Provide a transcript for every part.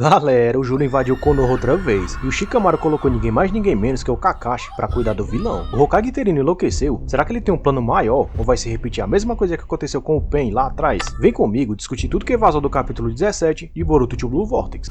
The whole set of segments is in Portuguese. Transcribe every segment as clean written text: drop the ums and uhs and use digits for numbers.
Galera, o Juro invadiu Konoha outra vez, e o Shikamaru colocou ninguém mais ninguém menos que o Kakashi pra cuidar do vilão. O Hokage Terino enlouqueceu. Será que ele tem um plano maior, ou vai se repetir a mesma coisa que aconteceu com o Pain lá atrás? Vem comigo discutir tudo que vazou do capítulo 17 de Boruto to Blue Vortex.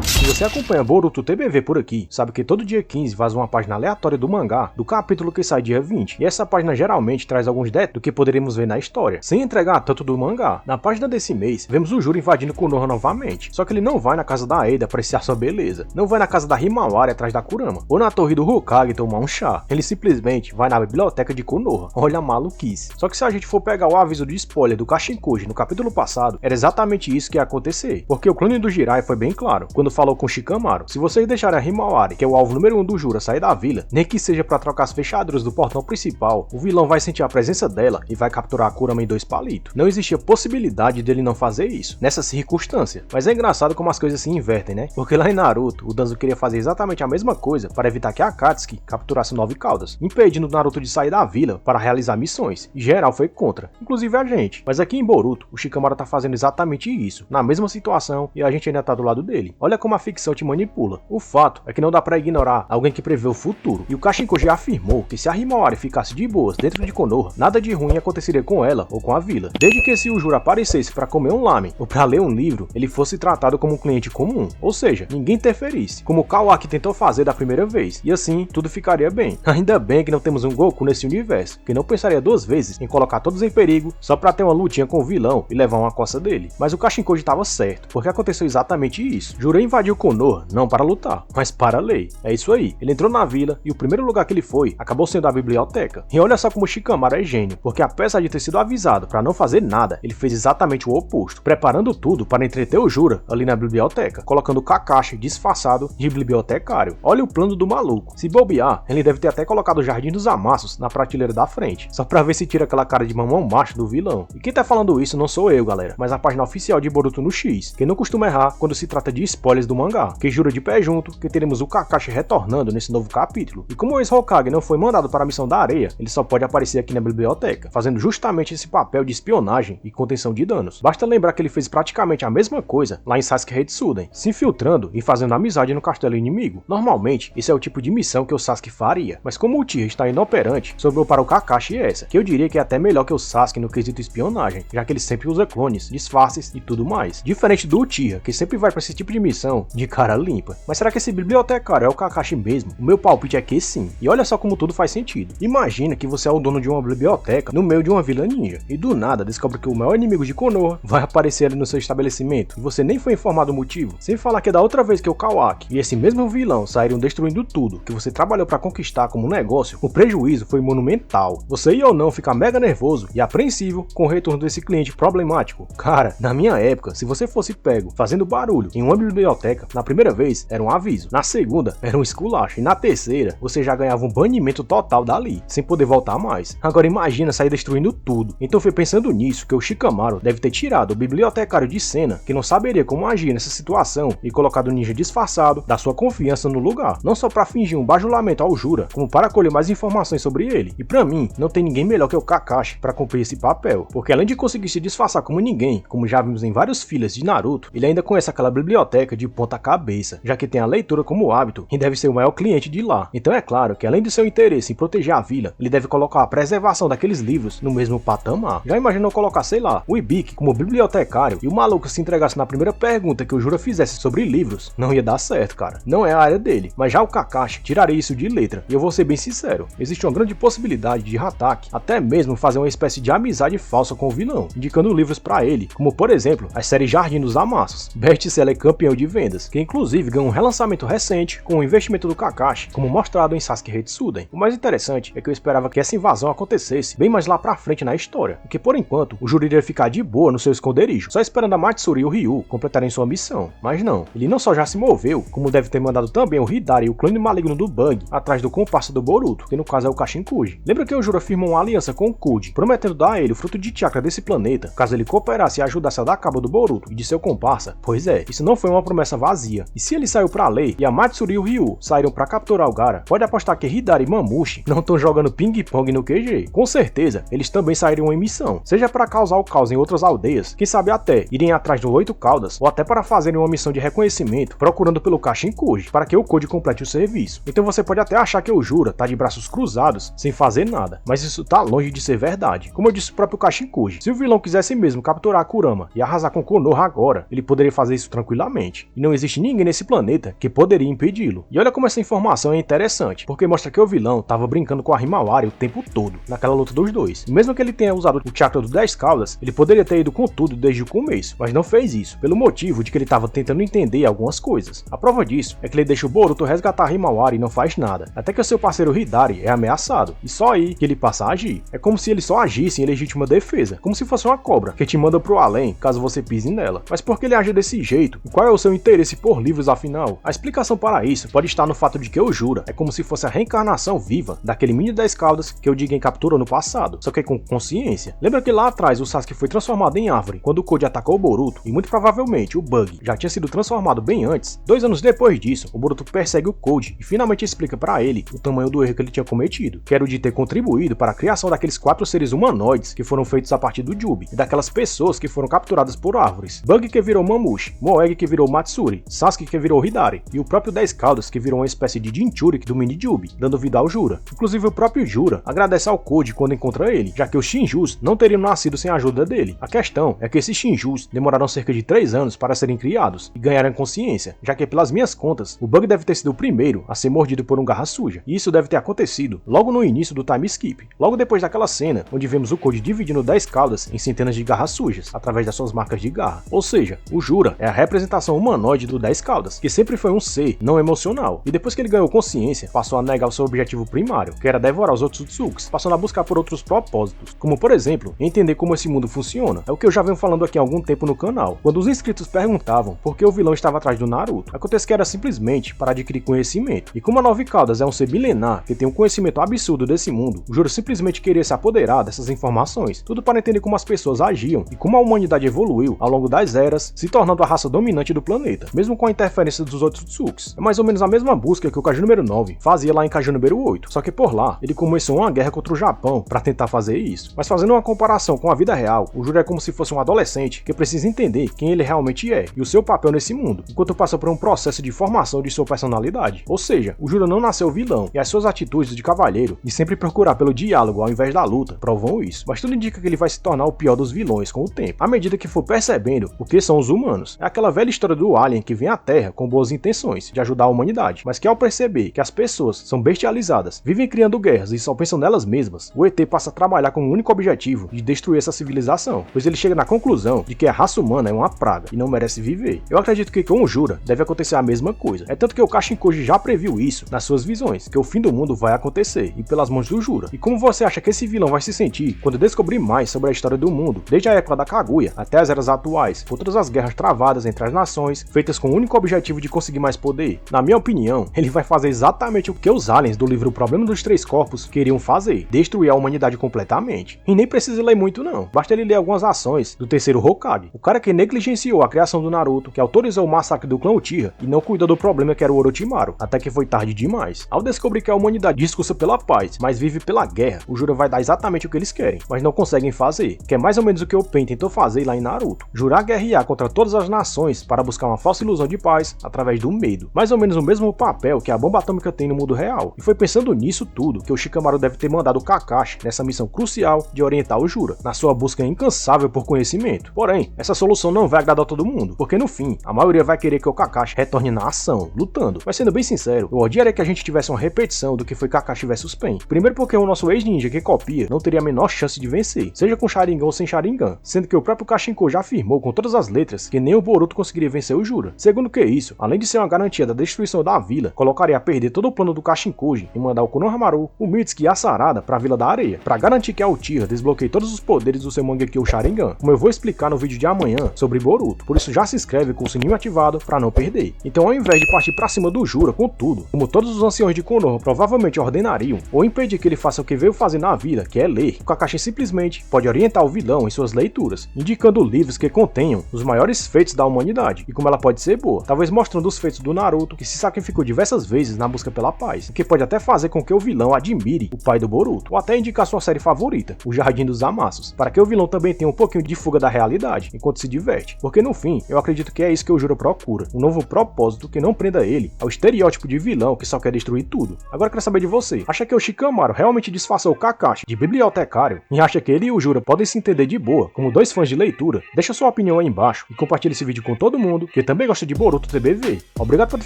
Se você acompanha Boruto TBV por aqui, sabe que todo dia 15 vaza uma página aleatória do mangá, do capítulo que sai dia 20, e essa página geralmente traz alguns detalhes do que poderíamos ver na história, sem entregar tanto do mangá. Na página desse mês, vemos o Juro invadindo Konoha novamente, só que ele não vai na casa da Eida apreciar sua beleza, não vai na casa da Himawari atrás da Kurama, ou na torre do Hokage tomar um chá, ele simplesmente vai na biblioteca de Konoha. Olha a maluquice. Só que se a gente for pegar o aviso de spoiler do Kashinkoji no capítulo passado, era exatamente isso que ia acontecer, porque o clone do Jiraiya foi bem claro, quando falou com Shikamaru: se vocês deixarem a Himawari, que é o alvo número 1 do Juro, sair da vila, nem que seja para trocar as fechaduras do portão principal, o vilão vai sentir a presença dela e vai capturar a Kurama em 2 palitos. Não existia possibilidade dele não fazer isso, nessa circunstância. Mas é engraçado como as coisas se invertem, né? Porque lá em Naruto, o Danzo queria fazer exatamente a mesma coisa para evitar que a Akatsuki capturasse 9 caudas, impedindo o Naruto de sair da vila para realizar missões, e geral foi contra, inclusive a gente. Mas aqui em Boruto, o Shikamaru tá fazendo exatamente isso, na mesma situação, e a gente ainda tá do lado dele. Olha como a ficção te manipula. O fato é que não dá pra ignorar alguém que prevê o futuro, e o Kashinkoji afirmou que se a Himawari ficasse de boas dentro de Konoha, nada de ruim aconteceria com ela ou com a vila, desde que se o Juro aparecesse pra comer um lamen ou pra ler um livro, ele fosse tratado como um cliente comum, ou seja, ninguém interferisse, como o Kawaki tentou fazer da primeira vez, e assim tudo ficaria bem. Ainda bem que não temos um Goku nesse universo, que não pensaria 2 vezes em colocar todos em perigo só pra ter uma lutinha com o vilão e levar uma coça dele. Mas o Kashinkoji tava certo, porque aconteceu exatamente isso. Juro invadiu Konoha não para lutar, mas para a lei. É isso aí, ele entrou na vila e o primeiro lugar que ele foi acabou sendo a biblioteca. E olha só como o Shikamaru é gênio, porque apesar de ter sido avisado para não fazer nada, ele fez exatamente o oposto, preparando tudo para entreter o Juro ali na biblioteca, colocando o Kakashi disfarçado de bibliotecário. Olha o plano do maluco. Se bobear, ele deve ter até colocado o Jardim dos Amassos na prateleira da frente, só pra ver se tira aquela cara de mamão macho do vilão. E quem tá falando isso não sou eu, galera, mas a página oficial de Boruto no X, que não costuma errar quando se trata de spoilers do mangá, que jura de pé junto que teremos o Kakashi retornando nesse novo capítulo. E como o ex-Hokage não foi mandado para a missão da areia, ele só pode aparecer aqui na biblioteca, fazendo justamente esse papel de espionagem e contenção de danos. Basta lembrar que ele fez praticamente a mesma coisa lá em Sasuke Hetsuden, se infiltrando e fazendo amizade no castelo inimigo. Normalmente, esse é o tipo de missão que o Sasuke faria, mas como o Uchiha está inoperante, sobrou para o Kakashi essa, que eu diria que é até melhor que o Sasuke no quesito espionagem, já que ele sempre usa clones, disfarces e tudo mais. Diferente do Uchiha, que sempre vai para esse tipo de missão de cara limpa. Mas será que esse bibliotecário é o Kakashi mesmo? O meu palpite é que sim. E olha só como tudo faz sentido. Imagina que você é o dono de uma biblioteca no meio de uma vila ninja, e do nada descobre que o maior inimigo de Konoha vai aparecer ali no seu estabelecimento, e você nem foi informado o motivo. Sem falar que da outra vez que o Kawaki e esse mesmo vilão saíram destruindo tudo que você trabalhou para conquistar como negócio, o prejuízo foi monumental. Você ia ou não ficar mega nervoso e apreensivo com o retorno desse cliente problemático. Cara, na minha época, se você fosse pego fazendo barulho em uma biblioteca, na primeira vez era um aviso, na segunda era um esculacho, e na terceira você já ganhava um banimento total dali, sem poder voltar mais. Agora imagina sair destruindo tudo. Então foi pensando nisso que o Shikamaru deve ter tirado o bibliotecário de cena, que não saberia como agir nessa situação, e colocado o ninja disfarçado da sua confiança no lugar, não só para fingir um bajulamento ao Jura, como para colher mais informações sobre ele. E pra mim, não tem ninguém melhor que o Kakashi para cumprir esse papel, porque além de conseguir se disfarçar como ninguém, como já vimos em vários fillers de Naruto, ele ainda conhece aquela biblioteca de ponta cabeça, já que tem a leitura como hábito e deve ser o maior cliente de lá. Então é claro que além do seu interesse em proteger a vila, ele deve colocar a preservação daqueles livros no mesmo patamar. Já imaginou colocar, sei lá, o Ibiki como bibliotecário e o maluco se entregasse na primeira pergunta que o Jura fizesse sobre livros? Não ia dar certo, cara. Não é a área dele. Mas já o Kakashi tiraria isso de letra. E eu vou ser bem sincero, existe uma grande possibilidade de Hatake até mesmo fazer uma espécie de amizade falsa com o vilão, indicando livros pra ele, como por exemplo, a série Jardim dos Amassos, best-seller campeão de vendas, que inclusive ganhou um relançamento recente com o investimento do Kakashi, como mostrado em Sasuke Hetsuden. O mais interessante é que eu esperava que essa invasão acontecesse bem mais lá pra frente na história, porque por enquanto o Juro iria ficar de boa no seu esconderijo, só esperando a Matsuri e o Ryu completarem sua missão. Mas não, ele não só já se moveu, como deve ter mandado também o Hidari e o clone maligno do Bug atrás do comparsa do Boruto, que no caso é o Kashinkuji. Lembra que o Juro firmou uma aliança com o Kuji, prometendo dar a ele o fruto de chakra desse planeta, caso ele cooperasse e ajudasse a dar cabo do Boruto e de seu comparsa? Pois é, isso não foi uma uma promessa vazia. E se ele saiu pra ler e a Matsuri e o Ryu saíram pra capturar o Gaara, pode apostar que Hidari e Mamushi não estão jogando ping-pong no QG. Com certeza, eles também sairiam em missão, seja para causar o caos em outras aldeias, quem sabe até irem atrás do 8 Caudas, ou até para fazerem uma missão de reconhecimento, procurando pelo Kashin Koji, para que o Code complete o serviço. Então você pode até achar que o Jura tá de braços cruzados, sem fazer nada, mas isso tá longe de ser verdade. Como eu disse o próprio Kashin Koji, se o vilão quisesse mesmo capturar a Kurama e arrasar com Konoha agora, ele poderia fazer isso tranquilamente, e não existe ninguém nesse planeta que poderia impedi-lo. E olha como essa informação é interessante, porque mostra que o vilão tava brincando com a Himawari o tempo todo, naquela luta dos dois. E mesmo que ele tenha usado o chakra dos 10 Caudas, ele poderia ter ido com tudo desde o começo, mas não fez isso, pelo motivo de que ele tava tentando entender algumas coisas. A prova disso é que ele deixa o Boruto resgatar a Himawari e não faz nada, até que o seu parceiro Hidari é ameaçado, e só aí que ele passa a agir. É como se ele só agisse em legítima defesa, como se fosse uma cobra, que te manda pro além caso você pise nela. Mas por que ele age desse jeito? E qual é o seu interesse por livros afinal? A explicação para isso pode estar no fato de que o Jura é como se fosse a reencarnação viva daquele mini 10 Caudas que o Jigen capturou no passado, só que com consciência. Lembra que lá atrás o Sasuke foi transformado em árvore quando o Code atacou o Boruto, e muito provavelmente o Bug já tinha sido transformado bem antes? 2 anos depois disso, o Boruto persegue o Code e finalmente explica para ele o tamanho do erro que ele tinha cometido, que era o de ter contribuído para a criação daqueles 4 seres humanoides que foram feitos a partir do Jubi, e daquelas pessoas que foram capturadas por árvores. Bug que virou Mamushi, Moeg que virou Matsuri, Sasuke que virou Hidari, e o próprio 10 Caudas que virou uma espécie de Jinchuriki do mini Jubi, dando vida ao Jura. Inclusive o próprio Jura agradece ao Code quando encontra ele, já que os Shinjus não teriam nascido sem a ajuda dele. A questão é que esses Shinjus demoraram cerca de 3 anos para serem criados e ganharam consciência, já que pelas minhas contas, o Bug deve ter sido o primeiro a ser mordido por um garra suja, e isso deve ter acontecido logo no início do time skip, logo depois daquela cena onde vemos o Code dividindo 10 Caudas em centenas de garras sujas, através das suas marcas de garra. Ou seja, o Jura é a representação humanoide do 10 Caudas, que sempre foi um ser não emocional, e depois que ele ganhou consciência, passou a negar o seu objetivo primário, que era devorar os outros Tsutsuks, passando a buscar por outros propósitos, como por exemplo, entender como esse mundo funciona. É o que eu já venho falando aqui há algum tempo no canal. Quando os inscritos perguntavam por que o vilão estava atrás do Naruto, acontece que era simplesmente para adquirir conhecimento, e como a 9 Caudas é um ser milenar que tem um conhecimento absurdo desse mundo, o Juro simplesmente queria se apoderar dessas informações, tudo para entender como as pessoas agiam e como a humanidade evoluiu ao longo das eras, se tornando a raça dominante do planeta, mesmo com a interferência dos outros Tsutsuks. É mais ou menos a mesma busca que o Kaiju número 9 fazia lá em Kaiju número 8, só que por lá ele começou uma guerra contra o Japão para tentar fazer isso. Mas fazendo uma comparação com a vida real, o Juro é como se fosse um adolescente que precisa entender quem ele realmente é e o seu papel nesse mundo, enquanto passa por um processo de formação de sua personalidade. Ou seja, o Juro não nasceu vilão, e as suas atitudes de cavalheiro de sempre procurar pelo diálogo ao invés da luta provam isso. Mas tudo indica que ele vai se tornar o pior dos vilões com o tempo, à medida que for percebendo o que são os humanos. É aquela velha história do alien que vem à Terra com boas intenções de ajudar a humanidade, mas que ao perceber que as pessoas são bestializadas, vivem criando guerras e só pensam nelas mesmas, o ET passa a trabalhar com o único objetivo de destruir essa civilização, pois ele chega na conclusão de que a raça humana é uma praga e não merece viver. Eu acredito que com o Jura deve acontecer a mesma coisa. É tanto que o Kashin Koji já previu isso nas suas visões, que o fim do mundo vai acontecer, e pelas mãos do Jura. E como você acha que esse vilão vai se sentir quando descobrir mais sobre a história do mundo, desde a época da Kaguya até as eras atuais, com todas as guerras travadas entre as nações, feitas com o único objetivo de conseguir mais poder? Na minha opinião, ele vai fazer exatamente o que os aliens do livro O Problema dos Três Corpos queriam fazer: destruir a humanidade completamente. E nem precisa ler muito não, basta ele ler algumas ações do terceiro Hokage, o cara que negligenciou a criação do Naruto, que autorizou o massacre do clã Uchiha e não cuidou do problema que era o Orochimaru, até que foi tarde demais. Ao descobrir que a humanidade discursa pela paz, mas vive pela guerra, o Jura vai dar exatamente o que eles querem, mas não conseguem fazer, que é mais ou menos o que o Pain tentou fazer lá em Naruto: jurar guerrear contra todas as nações para buscar uma falsa ilusão de paz através do medo, mais ou menos o mesmo papel que a bomba atômica tem no mundo real. E foi pensando nisso tudo que o Shikamaru deve ter mandado o Kakashi nessa missão crucial de orientar o Jura, na sua busca incansável por conhecimento. Porém, essa solução não vai agradar todo mundo, porque no fim, a maioria vai querer que o Kakashi retorne na ação, lutando. Mas sendo bem sincero, eu odiaria que a gente tivesse uma repetição do que foi Kakashi vs Pain. Primeiro porque o nosso ex-ninja que copia não teria a menor chance de vencer, seja com Sharingan ou sem Sharingan, sendo que o próprio Kashinko já afirmou com todas as letras que nem o Boruto conseguiria vencer o Jura. Segundo que isso, além de ser uma garantia da destruição da vila, colocaria a perder todo o plano do Kashinkoji em mandar o Konohamaru, o Mitsuki e a Sarada pra Vila da Areia, pra garantir que a Uchiha desbloqueie todos os poderes do seu Mangekyo Sharingan, como eu vou explicar no vídeo de amanhã sobre Boruto. Por isso já se inscreve com o sininho ativado pra não perder. Então ao invés de partir pra cima do Jura com tudo, como todos os anciões de Konoha provavelmente ordenariam, ou impedir que ele faça o que veio fazer na vida, que é ler, o Kakashi simplesmente pode orientar o vilão em suas leituras, indicando livros que contenham os maiores feitos da humanidade, e como ela pode ser boa, talvez mostrando os feitos do Naruto, que se sacrificou diversas vezes na busca pela paz, o que pode até fazer com que o vilão admire o pai do Boruto, ou até indicar sua série favorita, o Jardim dos Amassos, para que o vilão também tenha um pouquinho de fuga da realidade, enquanto se diverte, porque no fim, eu acredito que é isso que o Ujura procura, um novo propósito que não prenda ele ao estereótipo de vilão que só quer destruir tudo. Agora eu quero saber de você, acha que o Shikamaru realmente disfarçou o Kakashi de bibliotecário e acha que ele e o Ujura podem se entender de boa, como dois fãs de leitura? Deixa sua opinião aí embaixo e compartilhe esse vídeo com todo mundo que também gosta de Boruto TBV. Obrigado por ter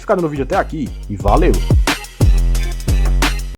ficado no vídeo até aqui e valeu!